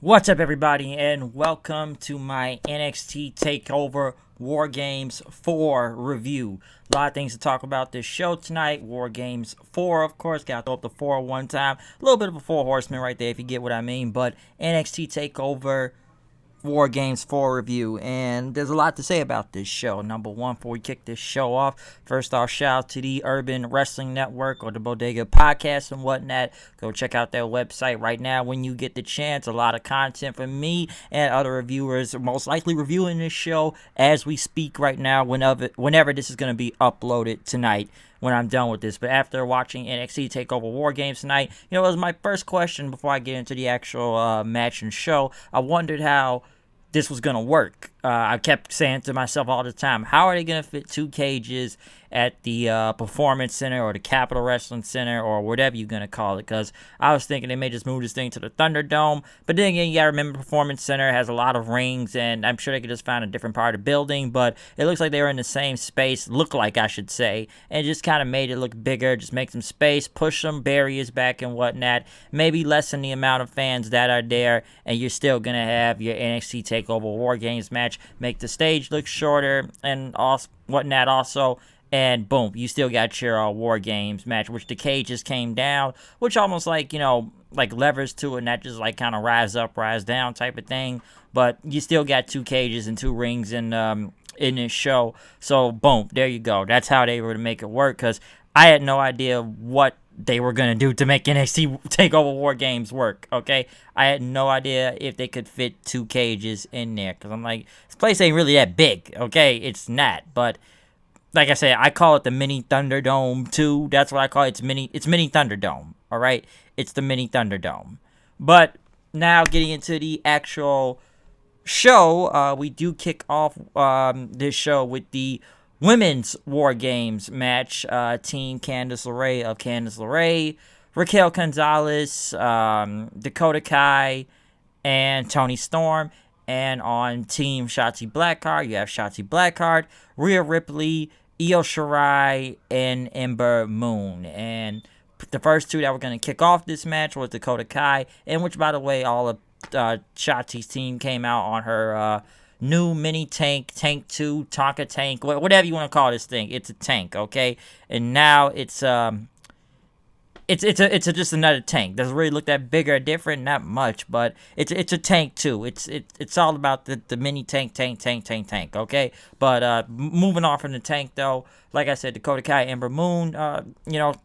What's up, everybody, and welcome to my NXT Takeover War Games 4 review. A lot of things to talk about this show tonight. War Games 4, of course. Got to throw up the 4 one time. A little bit of a four horseman right there, if you get what I mean. But NXT Takeover War Games 4 review, and there's a lot to say about this show. Number one, before we kick this show off, first off, shout out to the Urban Wrestling Network or the Bodega Podcast and whatnot. Go check out their website right now when you get the chance. A lot of content from me and other reviewers, most likely reviewing this show as we speak right now, whenever this is going to be uploaded tonight when I'm done with this. But after watching NXT Takeover War Games tonight, it was my first question before I get into the actual match and show. I wondered how this was going to work. I kept saying to myself all the time, how are they going to fit two cages at the Performance Center or the Capitol Wrestling Center or whatever you're going to call it? Because I was thinking they may just move this thing to the Thunderdome. But then again, you got to remember Performance Center has a lot of rings, and I'm sure they could just find a different part of the building. But it looks like they were in the same space, look like I should say, and just kind of made it look bigger, just make some space, push some barriers back and whatnot, maybe lessen the amount of fans that are there, and you're still going to have your NXT TakeOver War Games match, make the stage look shorter and whatnot also. And boom, you still got your War Games match, which the cage just came down, which almost like levers to it, and that just like kind of rise up, rise down type of thing. But you still got two cages and two rings in this show. So boom, there you go. That's how they were to make it work, because I had no idea what they were going to do to make NXT TakeOver War Games work, okay? I had no idea if they could fit two cages in there, because I'm like, this place ain't really that big, okay? It's not, but like I said, I call it the Mini Thunderdome 2. That's what I call it. It's Mini Thunderdome, all right? It's the Mini Thunderdome. But now getting into the actual show, we do kick off this show with the Women's War Games match. Team Candice LeRae of Candice LeRae, Raquel Gonzalez, Dakota Kai, and Toni Storm. And on Team Shotzi Blackheart, you have Shotzi Blackheart, Rhea Ripley, Io Shirai, and Ember Moon. And the first two that were going to kick off this match was Dakota Kai, and which, by the way, all of Shotzi's team came out on her new mini tank, Tank 2, Tonka tank, whatever you want to call this thing. It's a tank, okay? And now it's just another tank. Doesn't really look that big or different, not much, but it's a tank too. It's all about the mini tank, okay? But moving on from the tank though, like I said, Dakota Kai, Ember Moon,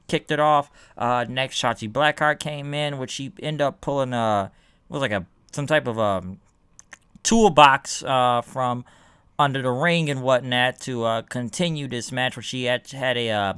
kicked it off. Next, Shotzi Blackheart came in, which she ended up pulling some type of toolbox from under the ring and whatnot to continue this match, where she had a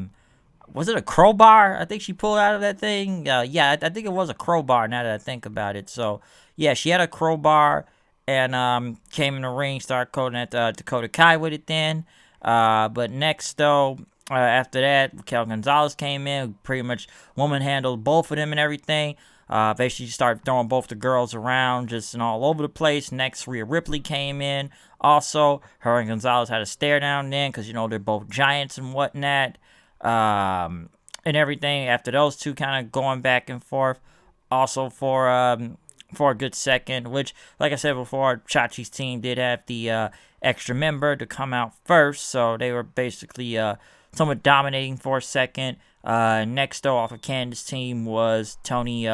was it a crowbar? I think she pulled out of that thing. Yeah, I think it was a crowbar now that I think about it. So, yeah, she had a crowbar and came in the ring, started coding at Dakota Kai with it then. But next, though, after that, Raquel Gonzalez came in, pretty much woman handled both of them and everything. Basically, started throwing both the girls around just and all over the place. Next, Rhea Ripley came in. Also, her and Gonzalez had a stare down then because, they're both giants and whatnot. And everything after those two kind of going back and forth also for a good second, which, like I said before, Chachi's team did have the extra member to come out first, so they were basically somewhat dominating for a second. Next, though, off of Candice's team was Toni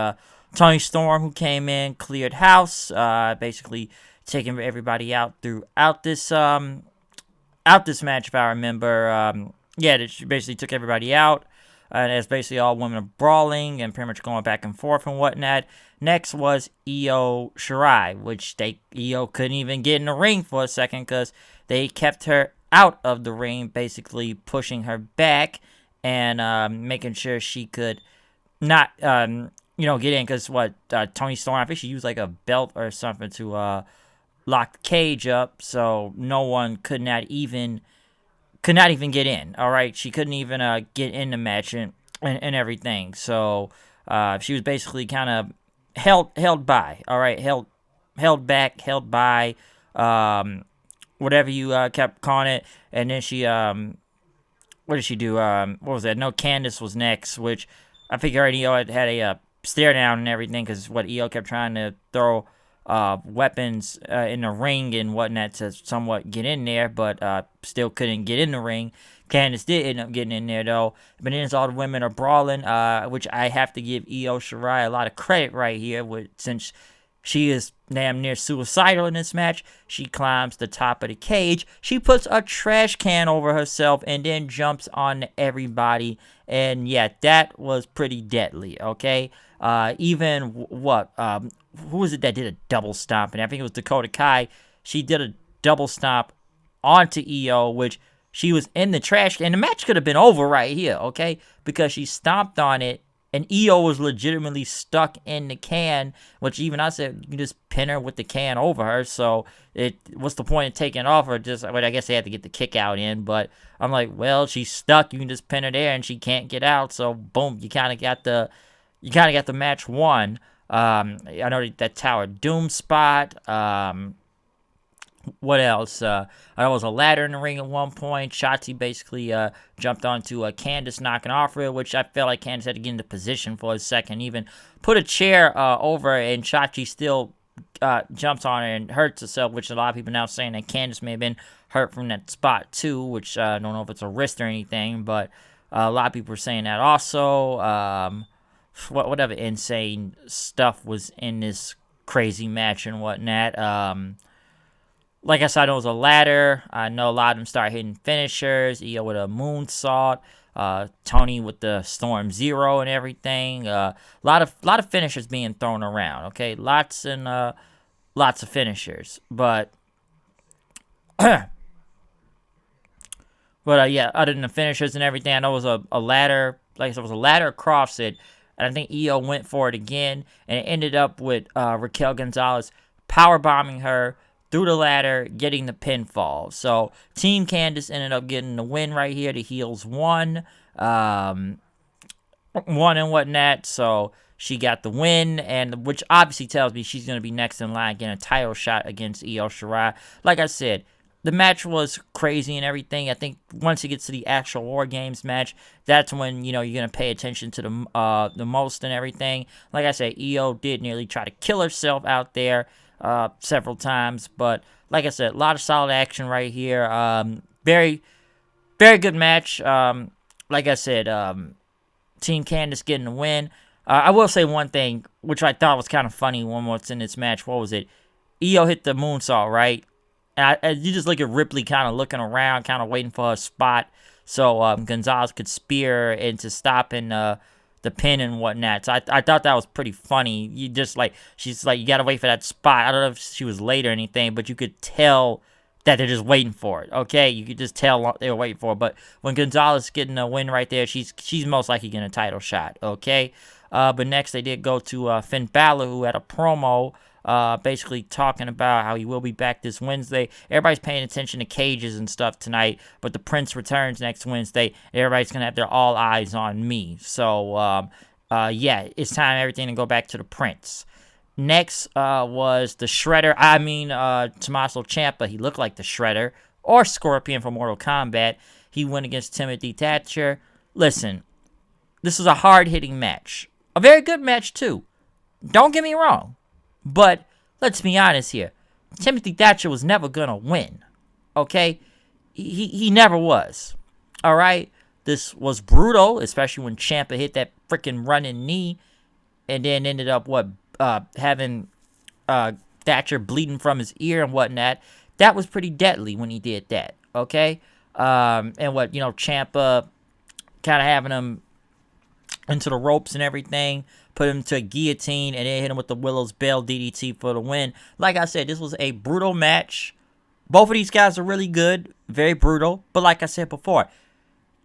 Storm, who came in, cleared house, basically taking everybody out throughout this match, if I remember. Yeah, she basically took everybody out, and it's basically all women brawling and pretty much going back and forth and whatnot. Next was Io Shirai, which Io couldn't even get in the ring for a second because they kept her out of the ring, basically pushing her back and making sure she could not, get in. Because Toni Storm, I think she used like a belt or something to lock the cage up, so no one could not even get in. All right, she couldn't even get in the match and everything. So she was basically kind of held by. All right, held back, held by, whatever you kept calling it. And then she what did she do? What was that? No, Candice was next, which I figured Io had a stare down and everything because Io kept trying to throw weapons in the ring and whatnot to somewhat get in there, but still couldn't get in the ring. Candice did end up getting in there, though. But then all the women are brawling, which I have to give Io Shirai a lot of credit right here, since she is damn near suicidal in this match. She climbs the top of the cage. She puts a trash can over herself and then jumps on everybody. And yeah, that was pretty deadly, okay? Even who was it that did a double stomp? And I think it was Dakota Kai. She did a double stomp onto Io, which she was in the trash. And the match could have been over right here, okay? Because she stomped on it. And Io was legitimately stuck in the can, which even I said, you can just pin her with the can over her. So, what's the point of taking it off her? I guess they had to get the kick out in. But I'm like, well, she's stuck. You can just pin her there, and she can't get out. So, boom, you kind of got the match won. I know that Tower Doom spot. What else? There was a ladder in the ring at one point. Shotzi basically jumped onto Candice, knocking off her, which I felt like Candice had to get into position for a second. Even put a chair over, and Shotzi still jumps on her and hurts herself, which a lot of people now saying that Candice may have been hurt from that spot too, which I don't know if it's a wrist or anything, but a lot of people are saying that also. Whatever insane stuff was in this crazy match and whatnot. Like I said, it was a ladder. I know a lot of them start hitting finishers. Io with a moonsault. Tony with the Storm Zero and everything. A lot of finishers being thrown around. Okay, lots of finishers. But yeah, other than the finishers and everything, I know it was a ladder. Like I said, it was a ladder across it, and I think Io went for it again, and it ended up with Raquel Gonzalez power bombing her through the ladder, getting the pinfall. So, Team Candice ended up getting the win right here. The heels won. And whatnot. So, she got the win, and which obviously tells me she's going to be next in line getting a title shot against Io Shirai. Like I said, the match was crazy and everything. I think once it gets to the actual War Games match, that's when, you're going to pay attention to the most and everything. Like I said, Io did nearly try to kill herself out there several times, but like I said, a lot of solid action right here. Very, very good match. Like I said, Team Candice getting the win. I will say one thing, which I thought was kind of funny when what's in this match. What was it? Io hit the moonsault, right? And you just look at Ripley kind of looking around, kind of waiting for her spot, so Gonzalez could spear into stopping the pin and whatnot. So I thought that was pretty funny. She's like, you gotta wait for that spot. I don't know if she was late or anything, but you could tell that they're just waiting for it. Okay, you could just tell they were waiting for it. But when Gonzalez is getting a win right there, she's most likely getting a title shot. Okay, but next they did go to Finn Balor, who had a promo. Basically talking about how he will be back this Wednesday. Everybody's paying attention to cages and stuff tonight, but the Prince returns next Wednesday. Everybody's going to have their all eyes on me. So, yeah, it's time everything to go back to the Prince. Next was the Shredder. Tommaso Ciampa. He looked like the Shredder or Scorpion from Mortal Kombat. He went against Timothy Thatcher. Listen, this was a hard-hitting match. A very good match, too. Don't get me wrong. But let's be honest here. Timothy Thatcher was never going to win. Okay? He never was. All right? This was brutal, especially when Ciampa hit that freaking running knee and then ended up, having Thatcher bleeding from his ear and whatnot. That was pretty deadly when he did that. Okay? Ciampa kind of having him into the ropes and everything, put him to a guillotine, and then hit him with the Willow's Bell DDT for the win. Like I said, this was a brutal match. Both of these guys are really good, very brutal. But like I said before,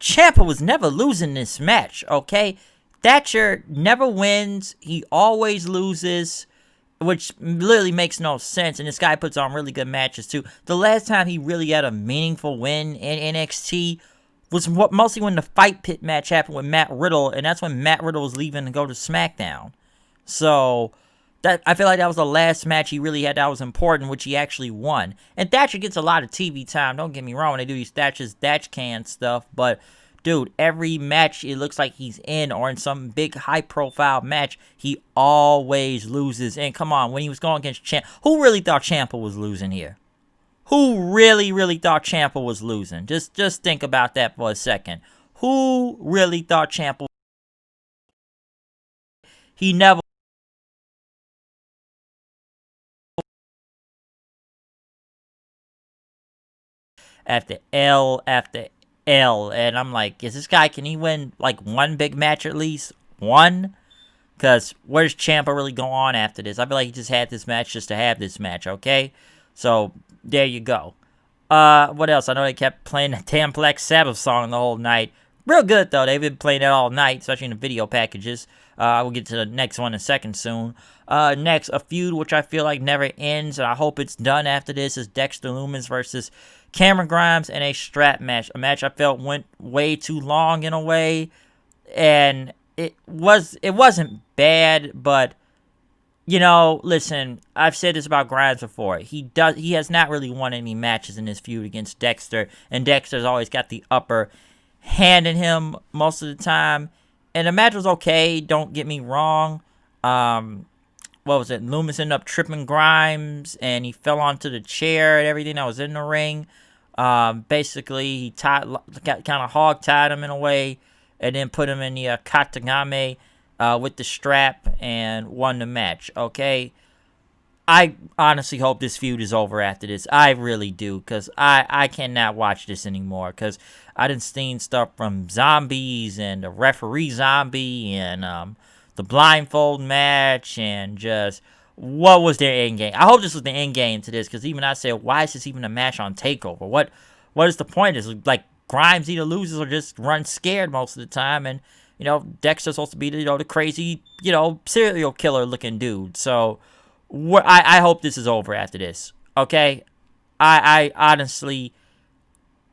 Ciampa was never losing this match, okay? Thatcher never wins. He always loses, which literally makes no sense. And this guy puts on really good matches, too. The last time he really had a meaningful win in NXT was mostly when the Fight Pit match happened with Matt Riddle, and that's when Matt Riddle was leaving to go to SmackDown. So, I feel like that was the last match he really had that was important, which he actually won. And Thatcher gets a lot of TV time, don't get me wrong, when they do these Thatcher's Thatch Can stuff, but dude, every match it looks like he's in or in some big high-profile match, he always loses. And come on, when he was going against Ciampa, who really thought Ciampa was losing here? Who really thought Ciampa was losing? Just think about that for a second. Who really thought Ciampa? He never. After L after L, and I'm like, is this guy? Can he win like one big match at least? One? Because where's Ciampa really go on after this? I feel like he just had this match just to have this match, okay? So, there you go. What else? I know they kept playing the damn Black Sabbath song the whole night. Real good, though. They've been playing it all night, especially in the video packages. We'll get to the next one in a second soon. Next, a feud which I feel like never ends, and I hope it's done after this, is Dexter Lumis versus Cameron Grimes in a strap match. A match I felt went way too long in a way, and it wasn't bad, but you know, listen, I've said this about Grimes before. He has not really won any matches in this feud against Dexter, and Dexter's always got the upper hand in him most of the time. And the match was okay, don't get me wrong. What was it? Lumis ended up tripping Grimes, and he fell onto the chair and everything that was in the ring. Basically, he kind of hog-tied him in a way, and then put him in the Katagame with the strap and won the match, okay? I honestly hope this feud is over after this. I really do, because I cannot watch this anymore, because I done seen stuff from zombies and the referee zombie and the blindfold match and just what was their end game. I hope this was the end game to this, because even I said, why is this even a match on TakeOver? What is the point? Is like Grimes either loses or just runs scared most of the time, and you know, Dexter's supposed to be the crazy, serial killer looking dude. So I hope this is over after this. Okay? I honestly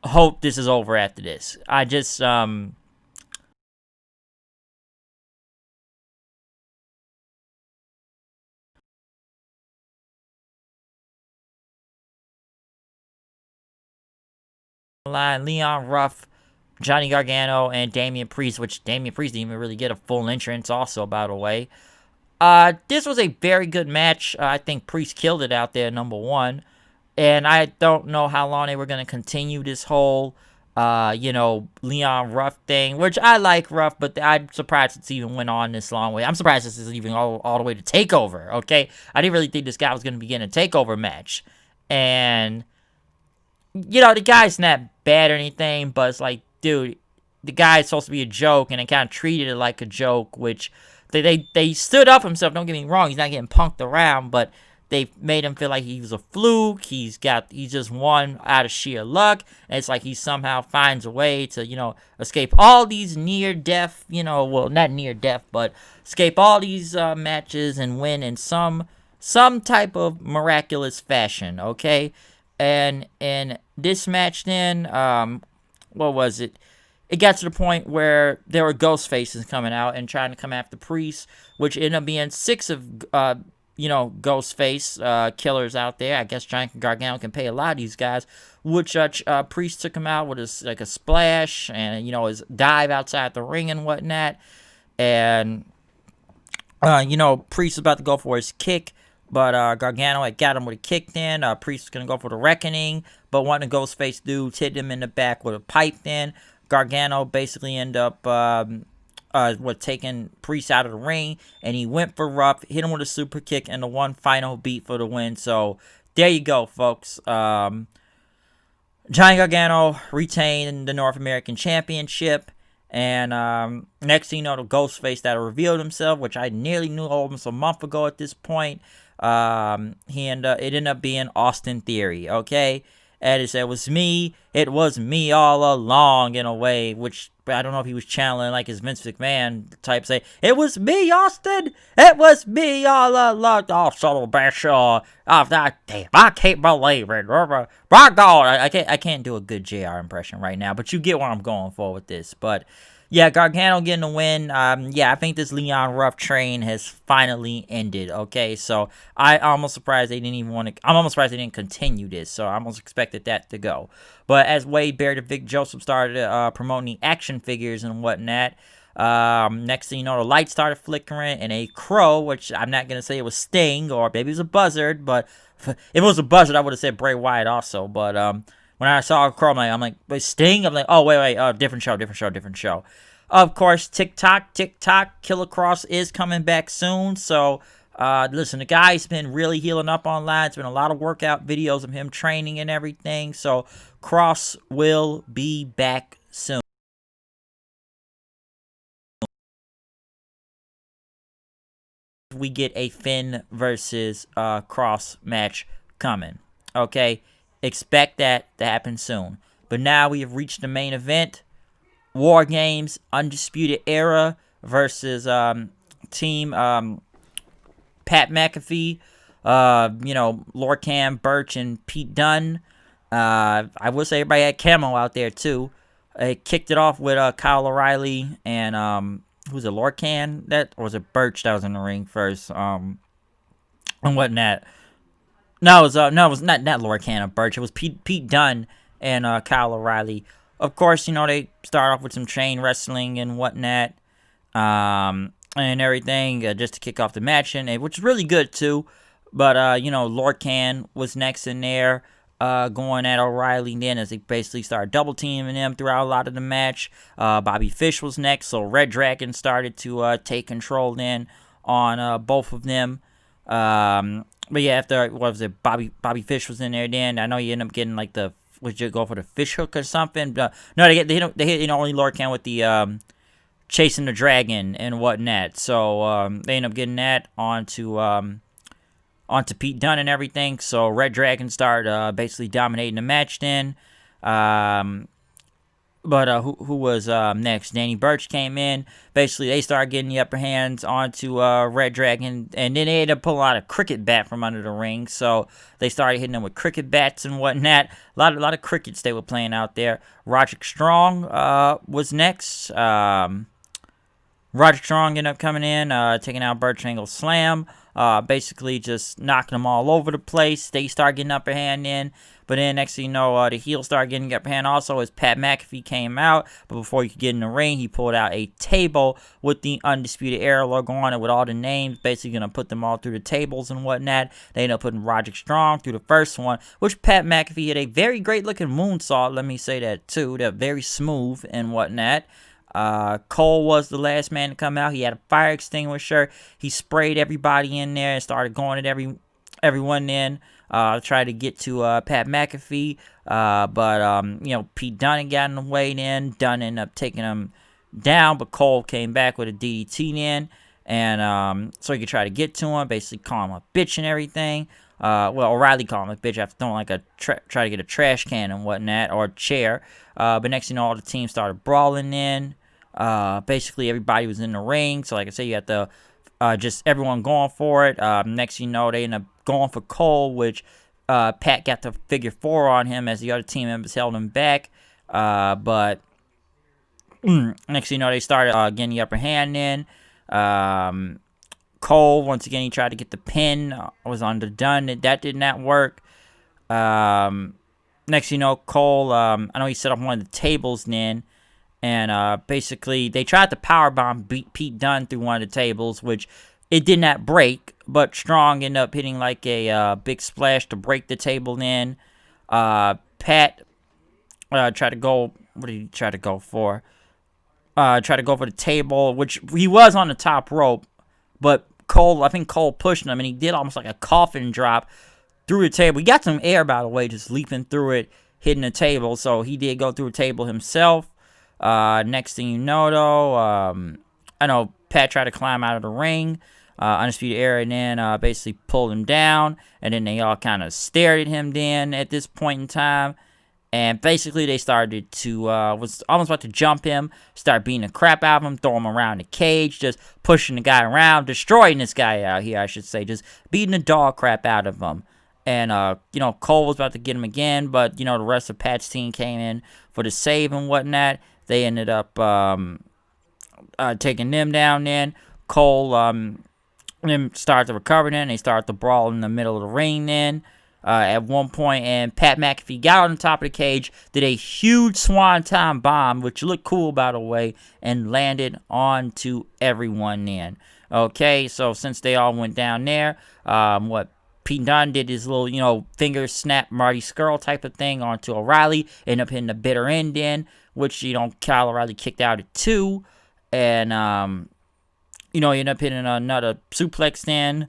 hope this is over after this. I just line Leon Ruff, Johnny Gargano, and Damian Priest, which Damian Priest didn't even really get a full entrance also, by the way. This was a very good match. I think Priest killed it out there, number one. And I don't know how long they were going to continue this whole, Leon Ruff thing, which I like Ruff, but I'm surprised it's even went on this long way. I'm surprised this is even all the way to TakeOver, okay? I didn't really think this guy was going to be getting a TakeOver match. And, the guy's not bad or anything, but it's like, dude, the guy's supposed to be a joke, and they kind of treated it like a joke, which they stood up himself. Don't get me wrong, he's not getting punked around, but they made him feel like he was a fluke. He's just won out of sheer luck, and it's like he somehow finds a way to escape all these near death, well, not near death, but escape all these matches and win in some type of miraculous fashion. Okay, and in this match, then what was it? It got to the point where there were ghost faces coming out and trying to come after Priest, which ended up being 6 of ghost face killers out there. I guess Giant Gargano can pay a lot of these guys. Which Priest took him out with a splash and his dive outside the ring and whatnot. And Priest was about to go for his kick, but Gargano had got him with a kick. Then Priest was gonna go for the reckoning, but one of the Ghostface dudes hit him in the back with a pipe. Then Gargano basically ended up taking Priest out of the ring, and he went for Ruff, hit him with a super kick, and the one final beat for the win. So there you go, folks. Johnny Gargano retained the North American Championship, and next thing you know, the Ghostface that revealed himself, which I nearly knew almost a month ago at this point. It ended up being Austin Theory. Okay. And it was me all along, in a way, which I don't know if he was channeling like his Vince McMahon type, say, it was me, Austin, it was me all along, oh, son of a bitch, damn, I can't believe it, my God, I can't do a good JR impression right now, but you get where I'm going for with this. But Yeah, Gargano getting the win. Yeah, I think this Leon Ruff train has finally ended. Okay, so I almost surprised they didn't even want to. I'm almost surprised they didn't continue this. So I almost expected that to go. But as Wade Barrett and Vic Joseph started promoting the action figures and whatnot, next thing you know, the lights started flickering, and a crow, which I'm not gonna say it was Sting or maybe it was a buzzard, but if it was a buzzard, I would have said Bray Wyatt also. But when I saw a crow, I'm like, wait, Sting? I'm like, oh, wait, different show. Of course, TikTok, Killer Cross is coming back soon. So, listen, the guy's been really healing up online. It's been a lot of workout videos of him training and everything. So, Cross will be back soon. We get a Finn versus Cross match coming. Okay, expect that to happen soon. But now we have reached the main event: War Games Undisputed Era versus Team Pat McAfee. Lorcan, Birch, and Pete Dunne. I would say everybody had Camo out there too. It kicked it off with Kyle O'Reilly and who's it, Lorcan? That, or was it Birch that was in the ring first? And whatnot. No, it was not Lorcan or Birch. It was Pete Dunne and Kyle O'Reilly. Of course, they start off with some chain wrestling and whatnot, and everything just to kick off the match, which is really good too. But Lorcan was next in there, going at O'Reilly. Then as they basically started double teaming him throughout a lot of the match. Bobby Fish was next, so Red Dragon started to take control then on both of them. But yeah, after what was it, Bobby Fish was in there. Then I know you end up getting like the, would you go for the fish hook or something? No, they hit only Lorcan with the chasing the dragon and whatnot. So they end up getting that onto Pete Dunne and everything. So Red Dragon started basically dominating the match then. But who was next? Danny Burch came in. Basically, they started getting the upper hands onto Red Dragon, and then they ended up pulling out a cricket bat from under the ring. So they started hitting them with cricket bats and whatnot. A lot of crickets they were playing out there. Roderick Strong was next. Roderick Strong ended up coming in, taking out Burch Angle Slam. Basically just knocking them all over the place. They start getting upper hand in. But then next thing you know, the heel started getting the upper hand also as Pat McAfee came out. But before he could get in the ring, he pulled out a table with the Undisputed Era logo on it with all the names. Basically going to put them all through the tables and whatnot. They ended up putting Roderick Strong through the first one, which Pat McAfee had a very great looking moonsault. Let me say that too. They're very smooth and whatnot. Cole was the last man to come out. He had a fire extinguisher. He sprayed everybody in there and started going at everyone in. Tried to get to Pat McAfee, but Pete Dunne got in the way then. Dunne ended up taking him down, but Cole came back with a DDT then, and so he could try to get to him, basically call him a bitch and everything. O'Reilly called him a bitch after throwing try to get a trash can and whatnot, or a chair. But next thing you know, all the teams started brawling in. Basically everybody was in the ring, so like I said, you had to just everyone going for it. Next thing you know, they ended up going for Cole, which Pat got the figure 4 on him as the other team members held him back. But next thing you know, they started getting the upper hand in. Cole, once again, he tried to get the pin. Was underdone. That did not work. Next thing you know, Cole, I know he set up one of the tables then. And basically, they tried to powerbomb Pete Dunne through one of the tables, which it did not break. But Strong ended up hitting like a big splash to break the table in. Pat tried to go, what did he try to go for? Tried to go for the table, which he was on the top rope. But I think Cole pushed him, and he did almost like a coffin drop through the table. He got some air, by the way, just leaping through it, hitting the table. So he did go through a table himself. Next thing you know, though, I know Pat tried to climb out of the ring, Undisputed Era, and then basically pulled him down, and then they all kind of stared at him then at this point in time, and basically they started to, was almost about to jump him, start beating the crap out of him, throw him around the cage, just pushing the guy around, destroying this guy out here, I should say, just beating the dog crap out of him. And, Cole was about to get him again, but, the rest of Pat's team came in for the save and whatnot. They ended up taking them down. Then Cole them start to recover. Then they start to brawl in the middle of the ring. Then at one point, and Pat McAfee got on the top of the cage, did a huge swanton bomb, which looked cool by the way, and landed onto everyone. Then okay, so since they all went down there, what Pete Dunne did his little, finger snap Marty Skrull type of thing onto O'Reilly, ended up hitting the bitter end in, which, Kyle O'Reilly kicked out at 2, and, he ended up hitting another suplex in,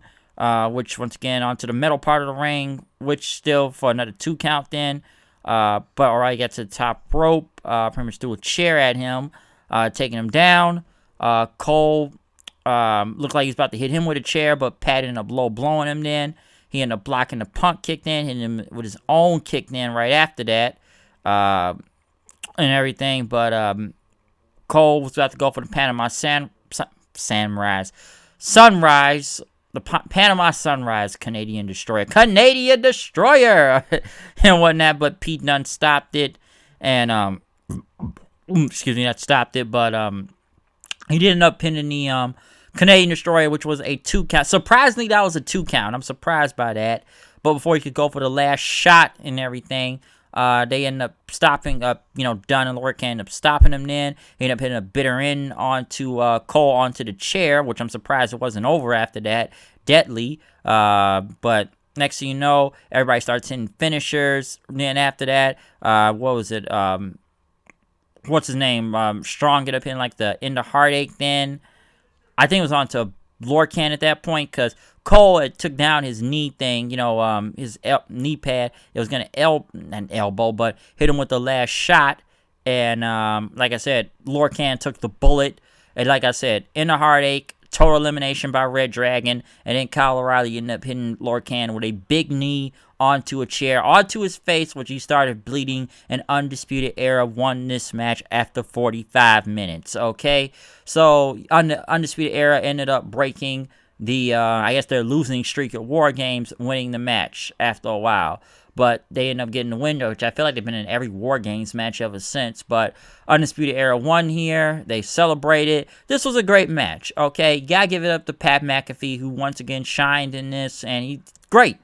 which, once again, onto the metal part of the ring, which still for another 2 count then, but O'Reilly got to the top rope, pretty much threw a chair at him, taking him down. Cole looked like he was about to hit him with a chair, but Pat ended up low blowing him then. He ended up blocking the Punk kick in, hitting him with his own kick in right after that, and everything. But Cole was about to go for the Panama Sunrise, the Panama Sunrise Canadian Destroyer, and whatnot. But Pete Dunne stopped it, and excuse me, that stopped it. But he did end up pinning the Canadian Destroyer, which was a 2 count. Surprisingly, that was a 2 count. I'm surprised by that. But before he could go for the last shot and everything, they ended up stopping Dunn and Lorcan ended up stopping him then. He ended up hitting a bitter end onto Cole onto the chair, which I'm surprised it wasn't over after that. Deadly. But next thing you know, everybody starts hitting finishers. Then after that, what was it? What's his name? Strong ended up hitting like the end of Heartache then. I think it was on to Lorcan at that point, because Cole had took down his knee thing, his knee pad. It was going to not elbow, but hit him with the last shot. And like I said, Lorcan took the bullet. And like I said, in the Heartache, total elimination by Red Dragon. And then Kyle O'Reilly ended up hitting Lorcan with a big knee onto a chair, onto his face, which he started bleeding, and Undisputed Era won this match after 45 minutes, okay? So, Undisputed Era ended up breaking the, I guess their losing streak at War Games, winning the match after a while. But they ended up getting the win, which I feel like they've been in every War Games match ever since. But Undisputed Era won here. They celebrated. This was a great match, okay? Gotta give it up to Pat McAfee, who once again shined in this, and he's great.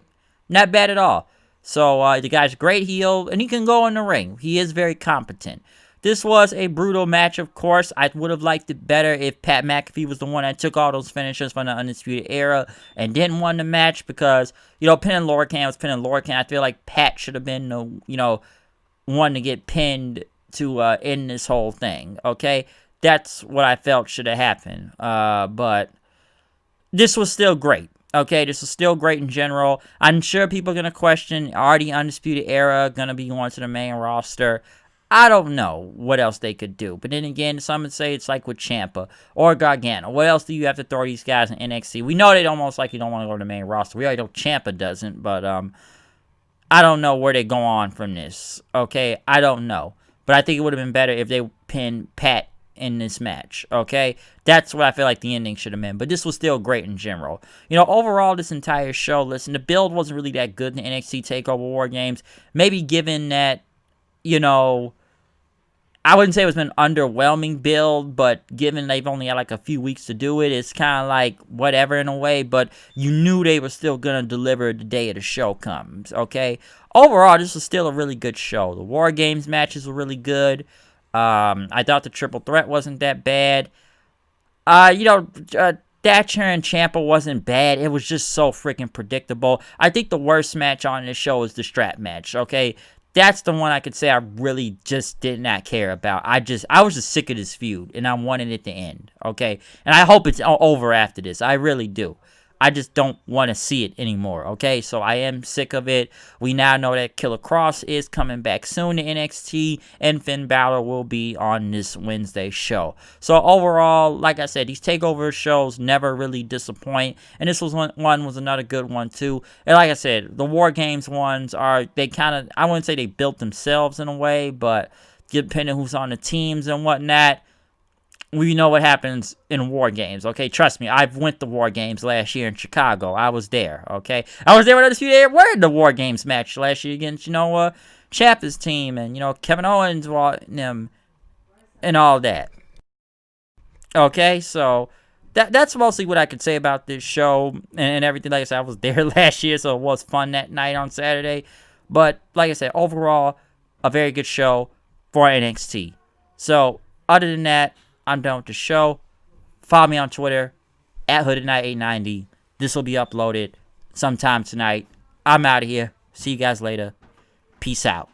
Not bad at all. So, the guy's a great heel, and he can go in the ring. He is very competent. This was a brutal match, of course. I would have liked it better if Pat McAfee was the one that took all those finishes from the Undisputed Era and didn't win the match, because, pinning Lorcan was pinning Lorcan. I feel like Pat should have been the, one to get pinned to end this whole thing, okay? That's what I felt should have happened. But this was still great. Okay, this is still great in general. I'm sure people are going to question, are the Undisputed Era going to be going to the main roster? I don't know what else they could do. But then again, some would say it's like with Ciampa or Gargano. What else do you have to throw these guys in NXT? We know they almost like you don't want to go to the main roster. We already know Ciampa doesn't, but I don't know where they go on from this. Okay, I don't know. But I think it would have been better if they pinned Pat in this match, okay? That's what I feel like the ending should have been, but this was still great in general. Overall, this entire show, listen, the build wasn't really that good in NXT TakeOver War Games. Maybe given that, I wouldn't say it was an underwhelming build, but given they've only had like a few weeks to do it, it's kind of like whatever in a way, but you knew they were still going to deliver the day of the show comes, okay? Overall, this was still a really good show. The War Games matches were really good. I thought the triple threat wasn't that bad. Thatcher and Ciampa wasn't bad. It was just so freaking predictable. I think the worst match on this show is the strap match, okay? That's the one I could say I really just did not care about. I was just sick of this feud, and I wanted it to end, okay? And I hope it's over after this. I really do. I just don't want to see it anymore, okay? So I am sick of it. We now know that Killer Cross is coming back soon to NXT, and Finn Balor will be on this Wednesday show. So overall, like I said, these TakeOver shows never really disappoint, and this was was another good one too. And like I said, the War Games ones I wouldn't say they built themselves in a way, but depending who's on the teams and whatnot, we know what happens in War Games, okay? Trust me, I've went to War Games last year in Chicago. I was there, okay? I was there when Undisputed Era were in the War Games match last year against, Ciampa's team and, Kevin Owens and all that. Okay, so that's mostly what I could say about this show and everything. Like I said, I was there last year, so it was fun that night on Saturday. But like I said, overall, a very good show for NXT. So other than that, I'm done with the show. Follow me on Twitter at HoodedKnight890. This will be uploaded sometime tonight. I'm out of here. See you guys later. Peace out.